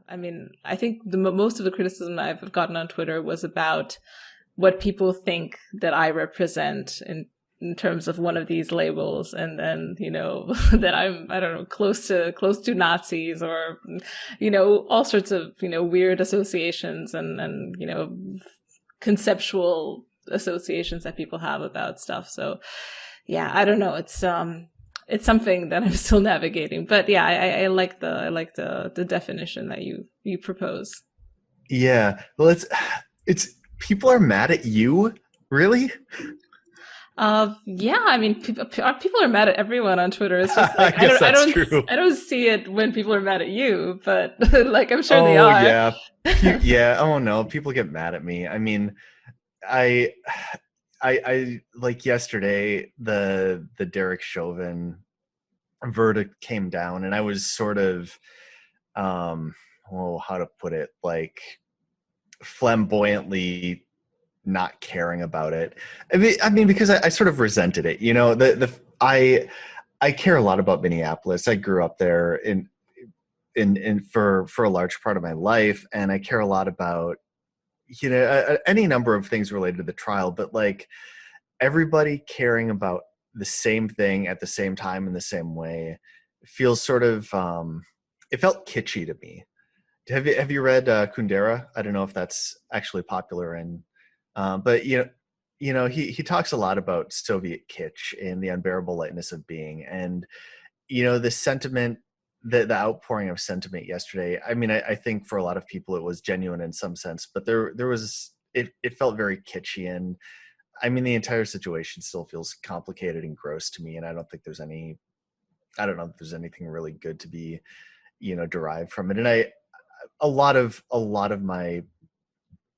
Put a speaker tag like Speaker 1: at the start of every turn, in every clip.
Speaker 1: I mean, I think most of the criticism I've gotten on Twitter was about what people think that I represent in terms of one of these labels, and then that I don't know, close to Nazis, or all sorts of weird associations, and conceptual associations that people have about stuff. So yeah, I don't know. It's something that I'm still navigating. But yeah, I like the definition that you propose.
Speaker 2: Yeah. Well, it's people are mad at you, really?
Speaker 1: Yeah, I mean, people are mad at everyone on Twitter. It's just
Speaker 2: I
Speaker 1: like
Speaker 2: guess that's true.
Speaker 1: I don't see it when people are mad at you, but like I'm sure they
Speaker 2: Oh
Speaker 1: are.
Speaker 2: yeah. Yeah. Oh no, people get mad at me. I mean, I I like yesterday the Derek Chauvin verdict came down, and I was sort of oh, how to put it, like flamboyantly not caring about it. I mean because I sort of resented it. I care a lot about Minneapolis. I grew up there in for a large part of my life, and I care a lot about any number of things related to the trial, but like everybody caring about the same thing at the same time in the same way feels sort of it felt kitschy to me. Have you read Kundera? I don't know if that's actually popular, but he talks a lot about Soviet kitsch and the unbearable lightness of being, and the sentiment, the outpouring of sentiment yesterday. I mean, I think for a lot of people it was genuine in some sense, but there was it felt very kitschy, and I mean the entire situation still feels complicated and gross to me, and I don't know if there's anything really good to be derived from it. And a lot of my,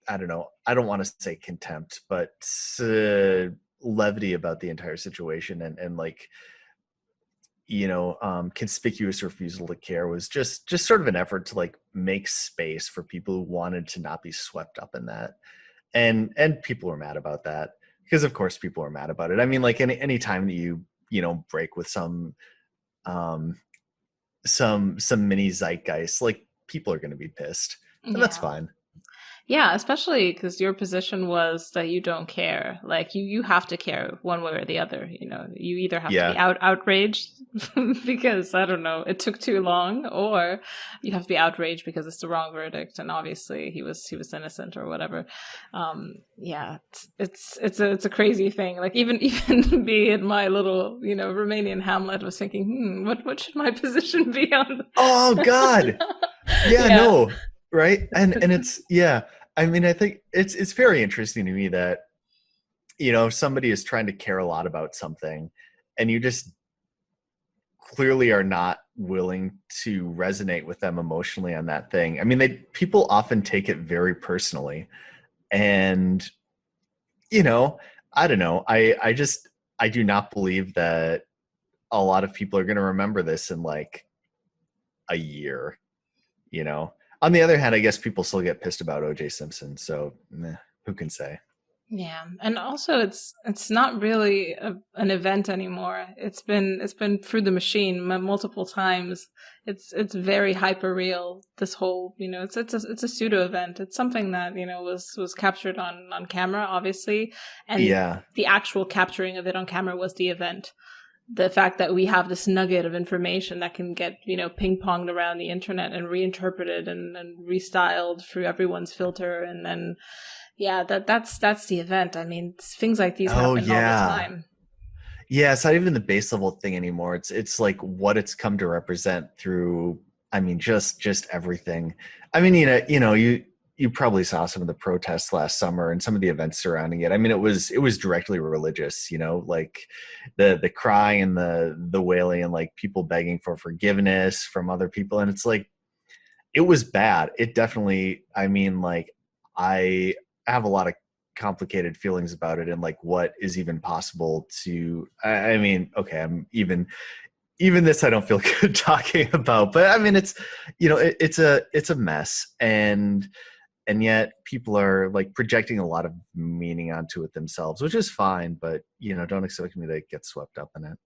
Speaker 2: I don't know, I don't want to say contempt, but levity about the entire situation, and like conspicuous refusal to care was just sort of an effort to like make space for people who wanted to not be swept up in that. And people were mad about that, because of course people are mad about it. I mean, like any time that break with um some mini zeitgeist, like people are going to be pissed, and that's
Speaker 1: Yeah.
Speaker 2: fine.
Speaker 1: Yeah, especially because your position was that you don't care. Like you have to care one way or the other. You either have to be
Speaker 2: Yeah.
Speaker 1: outraged because I don't know, it took too long, or you have to be outraged because it's the wrong verdict, and obviously he was innocent or whatever. Yeah, it's a crazy thing. Like even me in my little Romanian Hamlet was thinking, what should my position be on?
Speaker 2: Oh God. Yeah,
Speaker 1: Yeah.
Speaker 2: no. Right. And it's, yeah, I mean, I think it's very interesting to me that somebody is trying to care a lot about something, and you just clearly are not willing to resonate with them emotionally on that thing. I mean, people often take it very personally, and you know I don't know, I do not believe that a lot of people are going to remember this in like a year. you know on the other hand, I guess people still get pissed about OJ Simpson, so who can say?
Speaker 1: Yeah, and also it's not really an event anymore. It's been through the machine multiple times. It's very hyper real. This whole it's a pseudo event. It's something that was captured on camera, obviously, and
Speaker 2: Yeah.
Speaker 1: the actual capturing of it on camera was the event. The fact that we have this nugget of information that can get ping ponged around the internet and reinterpreted and restyled through everyone's filter, and then yeah, that's the event. I mean, things like these
Speaker 2: Oh
Speaker 1: happen all the
Speaker 2: yeah.
Speaker 1: time.
Speaker 2: Yeah, it's not even the base level thing anymore. It's like what it's come to represent through, I mean, just everything. I mean, you probably saw some of the protests last summer and some of the events surrounding it. I mean, it was directly religious, like the crying and the wailing, and like people begging for forgiveness from other people. And it's like it was bad. It definitely, I mean, like I have a lot of complicated feelings about it, and like what is even possible to, I mean, okay, I'm even this I don't feel good talking about, but I mean it's a mess, and yet people are like projecting a lot of meaning onto it themselves, which is fine, but don't expect me to get swept up in it.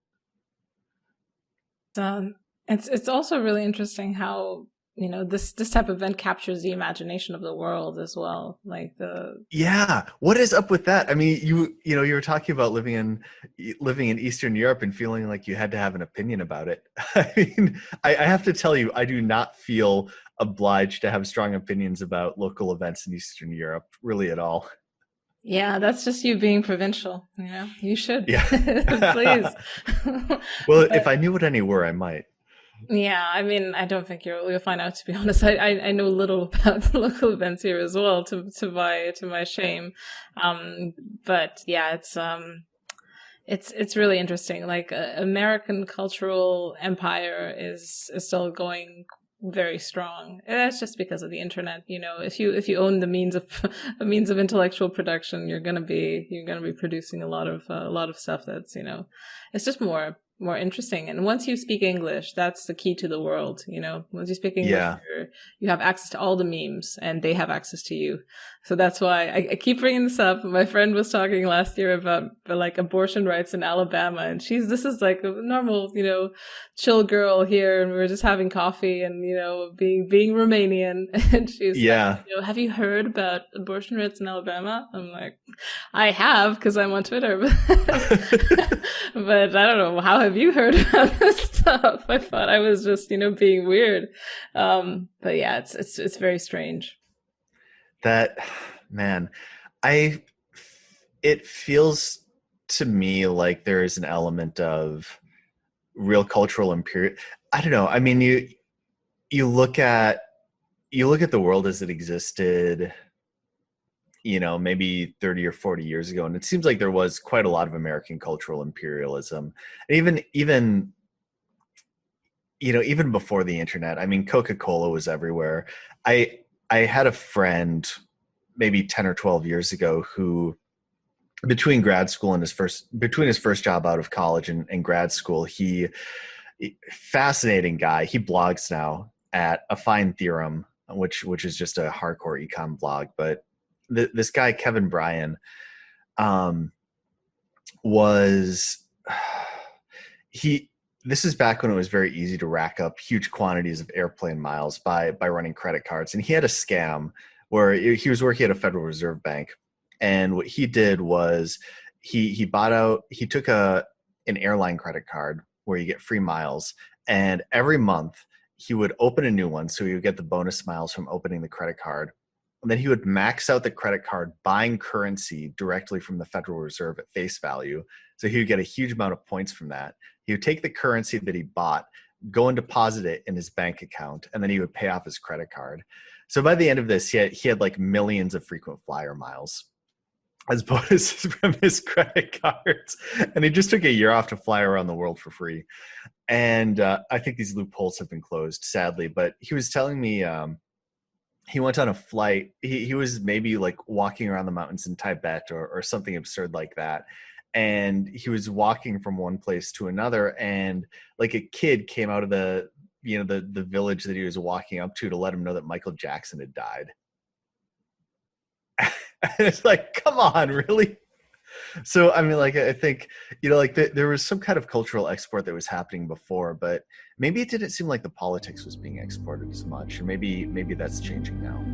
Speaker 1: Um, it's also really interesting how this type of event captures the imagination of the world as well. Like the
Speaker 2: Yeah, what is up with that? I mean, you were talking about living in Eastern Europe and feeling like you had to have an opinion about it. I mean, I have to tell you, I do not feel obliged to have strong opinions about local events in Eastern Europe, really at all.
Speaker 1: Yeah, that's just you being provincial. You should,
Speaker 2: Yeah.
Speaker 1: please.
Speaker 2: Well,
Speaker 1: But
Speaker 2: if I knew what any were, I might.
Speaker 1: yeah, I mean, I don't think you'll find out. To be honest, I know little about local events here as well. To my shame, um, but yeah, it's really interesting. Like American cultural empire is still going very strong. And that's just because of the internet. If you own the means of a means of intellectual production, you're gonna be producing a lot of stuff that's it's just more interesting. And once you speak English, that's the key to the world. Once you speak English,
Speaker 2: Yeah.
Speaker 1: you have access to all the memes, and they have access to you. So that's why I keep bringing this up. My friend was talking last year about like abortion rights in Alabama, and this is like a normal, chill girl here, and we were just having coffee and being Romanian, and she's like,
Speaker 2: Yeah.
Speaker 1: have you heard about abortion rights in Alabama? I'm like, I have because I'm on Twitter, but I don't know. How have you heard about this stuff? I thought I was just being weird, but yeah, it's very strange.
Speaker 2: That man, I it feels to me like there is an element of real cultural imperial. I don't know. I mean, you look at you look at the world as it existed, maybe 30 or 40 years ago, and it seems like there was quite a lot of American cultural imperialism. And even before the internet, I mean, Coca-Cola was everywhere. I had a friend maybe 10 or 12 years ago who, between grad school and between his first job out of college and grad school, fascinating guy. He blogs now at A Fine Theorem, which is just a hardcore econ blog. But this guy Kevin Bryan um, was he. This is back when it was very easy to rack up huge quantities of airplane miles by running credit cards, and he had a scam where he was working at a Federal Reserve Bank, and what he did was he took an airline credit card where you get free miles, and every month he would open a new one, so he would get the bonus miles from opening the credit card, and then he would max out the credit card buying currency directly from the Federal Reserve at face value. So he would get a huge amount of points from that. He would take the currency that he bought, go and deposit it in his bank account, and then he would pay off his credit card. So by the end of this, he had like millions of frequent flyer miles as bonuses from his credit cards. And he just took a year off to fly around the world for free. And I think these loopholes have been closed, sadly. But he was telling me he went on a flight. He was maybe like walking around the mountains in Tibet or something absurd like that. And he was walking from one place to another, and like a kid came out of the village that he was walking up to let him know that Michael Jackson had died. And it's like, come on, really? So I mean, like, I think like there was some kind of cultural export that was happening before, but maybe it didn't seem like the politics was being exported as much, or maybe that's changing now.